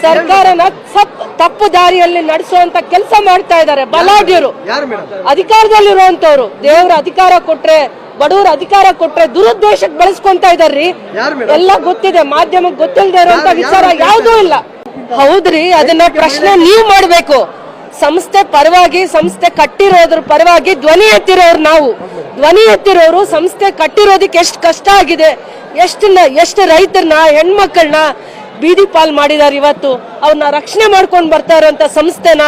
ಸರ್ಕಾರನ ತಪ್ಪು ದಾರಿಯಲ್ಲಿ ನಡೆಸುವಂತ ಕೆಲಸ ಮಾಡ್ತಾ ಇದ್ದಾರೆ ಬಲಾಢ್ಯರು, ಅಧಿಕಾರದಲ್ಲಿರುವಂತವ್ರು. ದೇವ್ರ ಅಧಿಕಾರ ಕೊಟ್ರೆ, ಬಡವರ ಅಧಿಕಾರ ಕೊಟ್ರೆ ದುರುದ್ದೇಶಕ್ಕೆ ಬಳಸ್ಕೊಂತ ಇದಾರ್ರಿ. ಎಲ್ಲ ಗೊತ್ತಿದೆ, ಮಾಧ್ಯಮಕ್ಕೆ ಗೊತ್ತಿಲ್ಲದೆ ಇರುವಂತ ವಿಚಾರ ಯಾವುದೂ ಇಲ್ಲ. ಹೌದ್ರಿ, ಅದನ್ನ ಪ್ರಶ್ನೆ ನೀವು ಮಾಡ್ಬೇಕು. ಸಂಸ್ಥೆ ಪರವಾಗಿ, ಸಂಸ್ಥೆ ಕಟ್ಟಿರೋದ್ರ ಪರವಾಗಿ ಧ್ವನಿ ಎತ್ತಿರೋರು ನಾವು. ಧ್ವನಿ ಎತ್ತಿರೋರು ಸಂಸ್ಥೆ ಕಟ್ಟಿರೋದಕ್ಕೆ ಎಷ್ಟು ಕಷ್ಟ ಆಗಿದೆ, ಎಷ್ಟು ರೈತರನ್ನ, ಹೆಣ್ಮಕ್ಳನ್ನ ಬೀದಿ ಪಾಲ್ ಮಾಡಿದಾರೆ. ಇವತ್ತು ಅವ್ರನ್ನ ರಕ್ಷಣೆ ಮಾಡ್ಕೊಂಡು ಬರ್ತಾ ಇರೋಂತ ಸಂಸ್ಥೆನ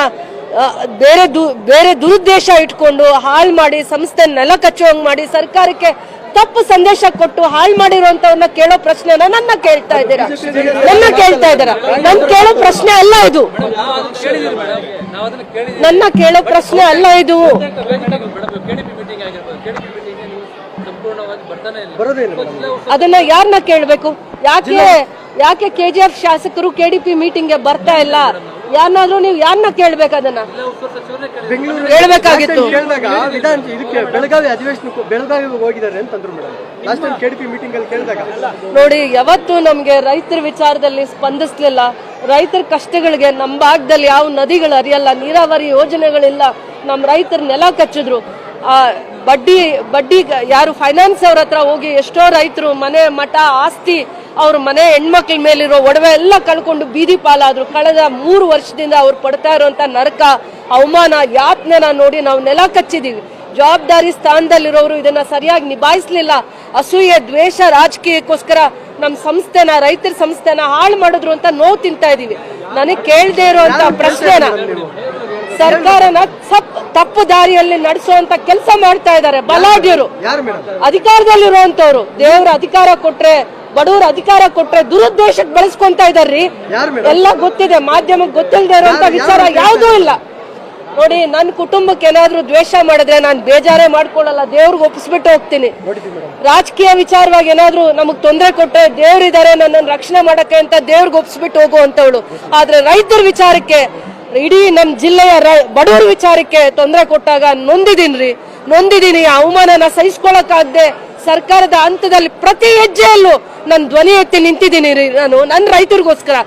ಬೇರೆ ದುರುದ್ದೇಶ ಇಟ್ಕೊಂಡು ಹಾಳು ಮಾಡಿ, ಸಂಸ್ಥೆ ನೆಲ ಕಚ್ಚುವಂಗ್ ಮಾಡಿ, ಸರ್ಕಾರಕ್ಕೆ ತಪ್ಪು ಸಂದೇಶ ಕೊಟ್ಟು ಹಾಳು ಮಾಡಿರುವಂತವ್ರನ್ನ ಕೇಳೋ ಪ್ರಶ್ನೆನ ನನ್ನ ಕೇಳ್ತಾ ಇದ್ದೀರಾ? ನನ್ ಕೇಳೋ ಪ್ರಶ್ನೆ ಅಲ್ಲ ಇದು. ನನ್ನ ಕೇಳೋ ಪ್ರಶ್ನೆ ಅಲ್ಲ ಇದು. ಅದನ್ನ ಯಾರನ್ನ ಕೇಳ್ಬೇಕು? ಯಾಕೆ KGF ಶಾಸಕರು KDP ಮೀಟಿಂಗ್ಗೆ ಬರ್ತಾ ಇಲ್ಲ? ಯಾರನ್ನಾದ್ರೂ ನೀವು ಯಾರನ್ನ ಕೇಳ್ಬೇಕು? ಅದನ್ನ ಹೇಳ್ಬೇಕಾಗಿತ್ತು. ಬೆಳಗಾವಿ ಅಧಿವೇಶನ ಬೆಳಗಾವಿಗೆ ಹೋಗಿದ್ದಾರೆ ಅಂತಂದ್ರು madam. Last time KDP meeting ಅಲ್ಲಿ ಕೇಳಿದಾಗ ನೋಡಿ, ಯಾವತ್ತು ನಮ್ಗೆ ರೈತರ ವಿಚಾರದಲ್ಲಿ ಸ್ಪಂದಿಸ್ಲಿಲ್ಲ. ರೈತರ ಕಷ್ಟಗಳಿಗೆ ನಮ್ಮ ಭಾಗದಲ್ಲಿ ಯಾವ ನದಿಗಳು ಹರಿಯಲ್ಲ, ನೀರಾವರಿ ಯೋಜನೆಗಳಿಲ್ಲ. ನಮ್ಮ ರೈತರ ನೆಲ ಕಚ್ಚಿದ್ರು. ಬಡ್ಡಿ ಯಾರು ಫೈನಾನ್ಸ್ ಅವ್ರ ಹತ್ರ ಹೋಗಿ ಎಷ್ಟೋ ರೈತರು ಮನೆ, ಮಠ, ಆಸ್ತಿ, ಅವ್ರ ಮನೆ, ಹೆಣ್ಮಕ್ಳ ಮೇಲಿರೋ ಒಡವೆ ಎಲ್ಲ ಕಳ್ಕೊಂಡು ಬೀದಿ ಪಾಲಾದ್ರು. ಕಳೆದ 3 ವರ್ಷದಿಂದ ಅವ್ರು ಪಡ್ತಾ ಇರುವಂತ ನರಕ, ಅವಮಾನ, ಯಾತನೆನ ನೋಡಿ ನಾವು ನೆಲ ಕಚ್ಚಿದೀವಿ. ಜವಾಬ್ದಾರಿ ಸ್ಥಾನದಲ್ಲಿರೋರು ಇದನ್ನ ಸರಿಯಾಗಿ ನಿಭಾಯಿಸ್ಲಿಲ್ಲ. ಅಸೂಯೆ, ದ್ವೇಷ, ರಾಜಕೀಯಕ್ಕೋಸ್ಕರ ನಮ್ಮ ಸಂಸ್ಥೆನ, ರೈತರ ಸಂಸ್ಥೆನ ಹಾಳು ಮಾಡಿದ್ರು ಅಂತ ನೋವು ತಿಂತಾ ಇದೀವಿ. ನನಗೆ ಕೇಳದೆ ಇರುವಂತ ಪ್ರಶ್ನೆನ ಸರ್ಕಾರನ ತಪ್ಪು ದಾರಿಯಲ್ಲಿ ನಡೆಸುವಂತ ಕೆಲಸ ಮಾಡ್ತಾ ಇದ್ದಾರೆ ಬಲಾಢ್ಯರು, ಅಧಿಕಾರದಲ್ಲಿರುವಂತವ್ರು. ದೇವ್ರ ಅಧಿಕಾರ ಕೊಟ್ರೆ, ಬಡವರ ಅಧಿಕಾರ ಕೊಟ್ರೆ ದುರುದ್ದೇಶಕ್ಕೆ ಬಳಸ್ಕೊಂತ ಇದಾರ್ರಿ. ಎಲ್ಲ ಗೊತ್ತಿದೆ, ಮಾಧ್ಯಮಕ್ಕೆ ಗೊತ್ತಿಲ್ಲದೆ ಇರುವಂತ ವಿಚಾರ ಯಾವುದೂ ಇಲ್ಲ. ನೋಡಿ, ನನ್ನ ಕುಟುಂಬಕ್ಕೆ ಏನಾದ್ರೂ ದ್ವೇಷ ಮಾಡಿದ್ರೆ ನಾನು ಬೇಜಾರೇ ಮಾಡ್ಕೊಳ್ಳಲ್ಲ, ದೇವ್ರಿಗೆ ಒಪ್ಪಿಸ್ಬಿಟ್ಟು ಹೋಗ್ತೀನಿ. ರಾಜಕೀಯ ವಿಚಾರವಾಗಿ ಏನಾದ್ರೂ ನಮಗ್ ತೊಂದರೆ ಕೊಟ್ರೆ, ದೇವ್ರಿದ್ದಾರೆ ನನ್ನನ್ನು ರಕ್ಷಣೆ ಮಾಡಕ್ಕೆ ಅಂತ ದೇವ್ರಿಗೆ ಒಪ್ಪಿಸ್ಬಿಟ್ಟು ಹೋಗುವಂತವಳು. ಆದ್ರೆ ರೈತರ ವಿಚಾರಕ್ಕೆ, ಇಡೀ ನಮ್ ಜಿಲ್ಲೆಯ ಬಡವರ ವಿಚಾರಕ್ಕೆ ತೊಂದರೆ ಕೊಟ್ಟಾಗ ನೊಂದಿದೀನಿ. ಅವಮಾನನ ಸಹಿಸ್ಕೊಳಕ್ಕಾಗದೆ ಸರ್ಕಾರದ ಹಂತದಲ್ಲಿ ಪ್ರತಿ ಹೆಜ್ಜೆಯಲ್ಲೂ ನಾನು ಧ್ವನಿ ಎತ್ತಿ ನಿಂತಿದ್ದೀನಿ ನಾನು, ನನ್ನ ರೈತರಿಗೋಸ್ಕರ.